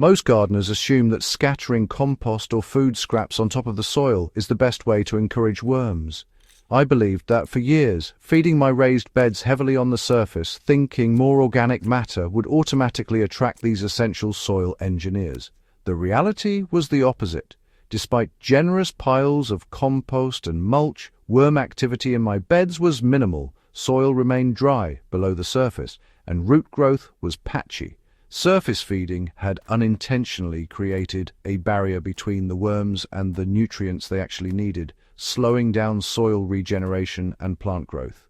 Most gardeners assume that scattering compost or food scraps on top of the soil is the best way to encourage worms. I believed that for years, feeding my raised beds heavily on the surface, thinking more organic matter would automatically attract these essential soil engineers. The reality was the opposite. Despite generous piles of compost and mulch, worm activity in my beds was minimal, soil remained dry below the surface, and root growth was patchy. Surface feeding had unintentionally created a barrier between the worms and the nutrients they actually needed, slowing down soil regeneration and plant growth.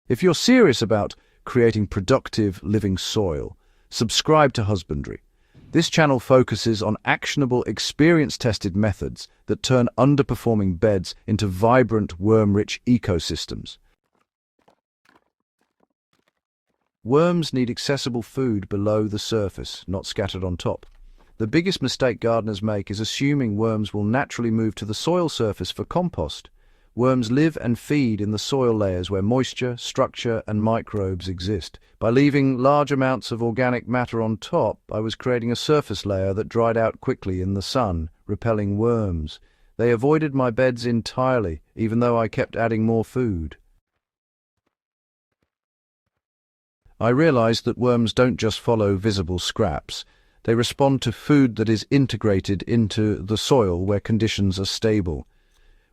If you're serious about creating productive living soil, subscribe to Husbandry. This channel focuses on actionable, experience-tested methods that turn underperforming beds into vibrant, worm-rich ecosystems. Worms need accessible food below the surface, not scattered on top. The biggest mistake gardeners make is assuming worms will naturally move to the soil surface for compost. Worms live and feed in the soil layers where moisture, structure, and microbes exist. By leaving large amounts of organic matter on top, I was creating a surface layer that dried out quickly in the sun, repelling worms. They avoided my beds entirely, even though I kept adding more food. I realized that worms don't just follow visible scraps. They respond to food that is integrated into the soil where conditions are stable.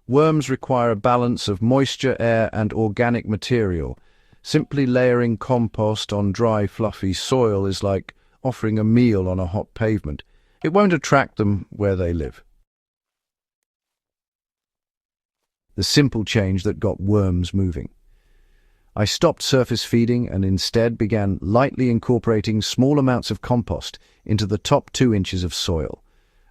Worms require a balance of moisture, air, and organic material. Simply layering compost on dry, fluffy soil is like offering a meal on a hot pavement. It won't attract them where they live. The simple change that got worms moving. I stopped surface feeding and instead began lightly incorporating small amounts of compost into the top 2 inches of soil.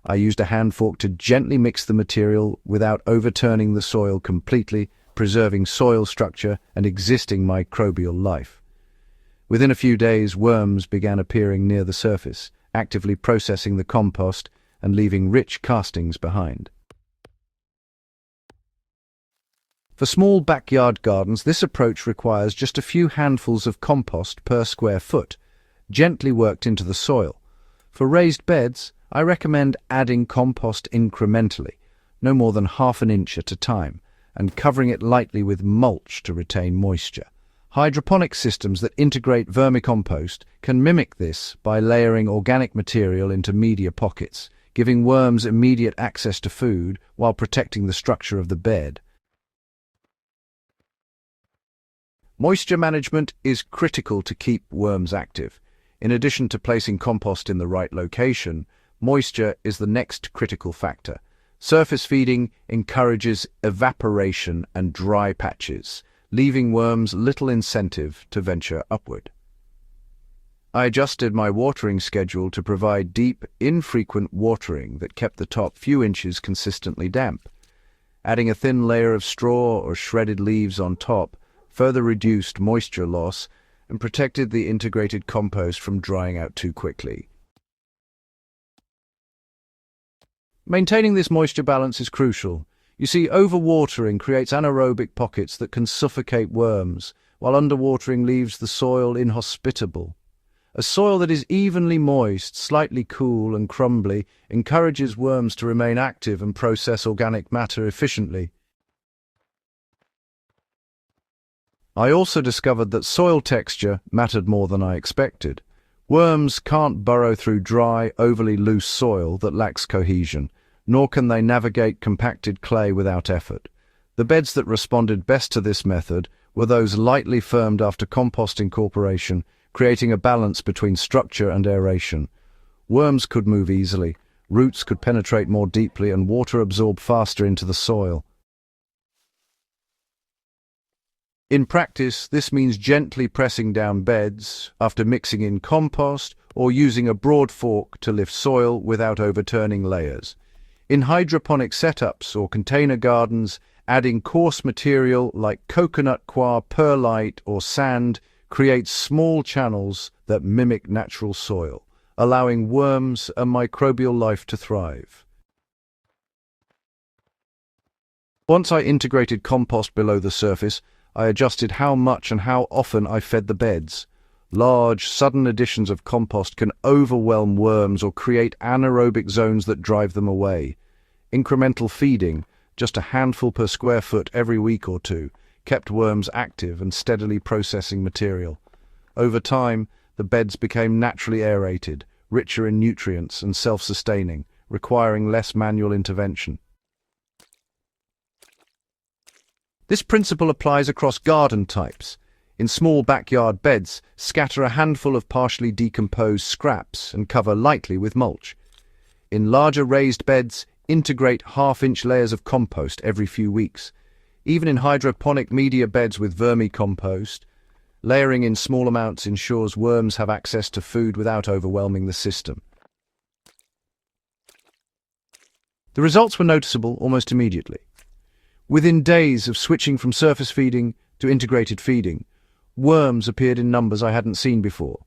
I used a hand fork to gently mix the material without overturning the soil completely, preserving soil structure and existing microbial life. Within a few days, worms began appearing near the surface, actively processing the compost and leaving rich castings behind. For small backyard gardens, this approach requires just a few handfuls of compost per square foot, gently worked into the soil. For raised beds, I recommend adding compost incrementally, no more than ½ an inch at a time, and covering it lightly with mulch to retain moisture. Hydroponic systems that integrate vermicompost can mimic this by layering organic material into media pockets, giving worms immediate access to food while protecting the structure of the bed. Moisture management is critical to keep worms active. In addition to placing compost in the right location, moisture is the next critical factor. Surface feeding encourages evaporation and dry patches, leaving worms little incentive to venture upward. I adjusted my watering schedule to provide deep, infrequent watering that kept the top few inches consistently damp. Adding a thin layer of straw or shredded leaves on top further reduced moisture loss and protected the integrated compost from drying out too quickly. Maintaining this moisture balance is crucial. You see, overwatering creates anaerobic pockets that can suffocate worms, while underwatering leaves the soil inhospitable. A soil that is evenly moist, slightly cool and crumbly encourages worms to remain active and process organic matter efficiently. I also discovered that soil texture mattered more than I expected. Worms can't burrow through dry, overly loose soil that lacks cohesion, nor can they navigate compacted clay without effort. The beds that responded best to this method were those lightly firmed after compost incorporation, creating a balance between structure and aeration. Worms could move easily, roots could penetrate more deeply, and water absorb faster into the soil. In practice, this means gently pressing down beds after mixing in compost or using a broad fork to lift soil without overturning layers. In hydroponic setups or container gardens, adding coarse material like coconut coir, perlite, or sand creates small channels that mimic natural soil, allowing worms and microbial life to thrive. Once I integrated compost below the surface, I adjusted how much and how often I fed the beds. Large, sudden additions of compost can overwhelm worms or create anaerobic zones that drive them away. Incremental feeding, just a handful per square foot every week or two, kept worms active and steadily processing material. Over time, the beds became naturally aerated, richer in nutrients and self-sustaining, requiring less manual intervention. This principle applies across garden types. In small backyard beds, scatter a handful of partially decomposed scraps and cover lightly with mulch. In larger raised beds, integrate half-inch layers of compost every few weeks. Even in hydroponic media beds with vermicompost, layering in small amounts ensures worms have access to food without overwhelming the system. The results were noticeable almost immediately. Within days of switching from surface feeding to integrated feeding, worms appeared in numbers I hadn't seen before.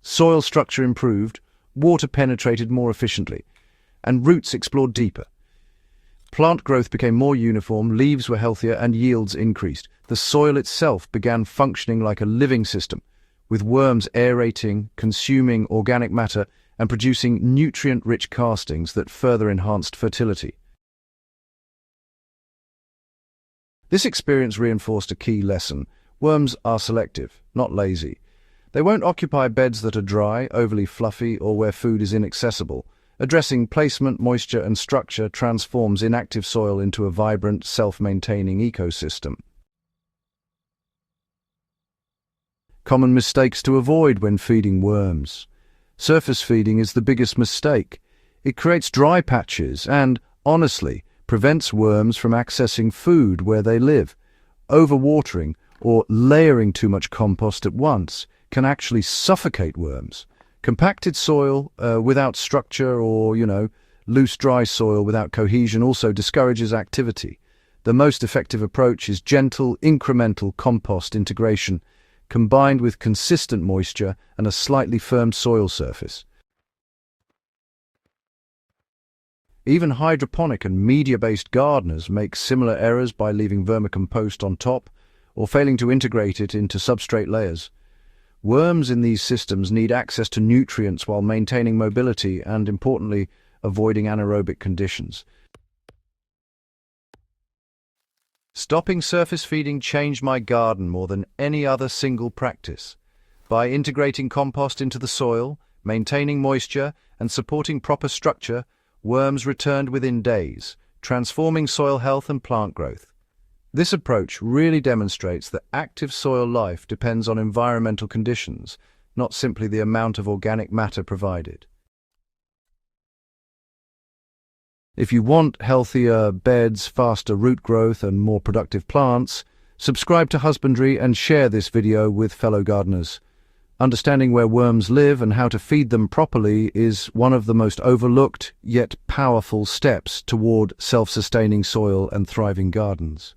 Soil structure improved, water penetrated more efficiently, and roots explored deeper. Plant growth became more uniform, leaves were healthier, and yields increased. The soil itself began functioning like a living system, with worms aerating, consuming organic matter, and producing nutrient-rich castings that further enhanced fertility. This experience reinforced a key lesson. Worms are selective, not lazy. They won't occupy beds that are dry, overly fluffy, or where food is inaccessible. Addressing placement, moisture, and structure transforms inactive soil into a vibrant, self-maintaining ecosystem. Common mistakes to avoid when feeding worms. Surface feeding is the biggest mistake. It creates dry patches and, honestly, prevents worms from accessing food where they live. Overwatering or layering too much compost at once can actually suffocate worms. Compacted soil without structure or, loose dry soil without cohesion also discourages activity. The most effective approach is gentle, incremental compost integration combined with consistent moisture and a slightly firmed soil surface. Even hydroponic and media-based gardeners make similar errors by leaving vermicompost on top or failing to integrate it into substrate layers. Worms in these systems need access to nutrients while maintaining mobility and, importantly, avoiding anaerobic conditions. Stopping surface feeding changed my garden more than any other single practice. By integrating compost into the soil, maintaining moisture, and supporting proper structure, worms returned within days, transforming soil health and plant growth. This approach really demonstrates that active soil life depends on environmental conditions, not simply the amount of organic matter provided. If you want healthier beds, faster root growth, and more productive plants, subscribe to Husbandry and share this video with fellow gardeners. Understanding where worms live and how to feed them properly is one of the most overlooked yet powerful steps toward self-sustaining soil and thriving gardens.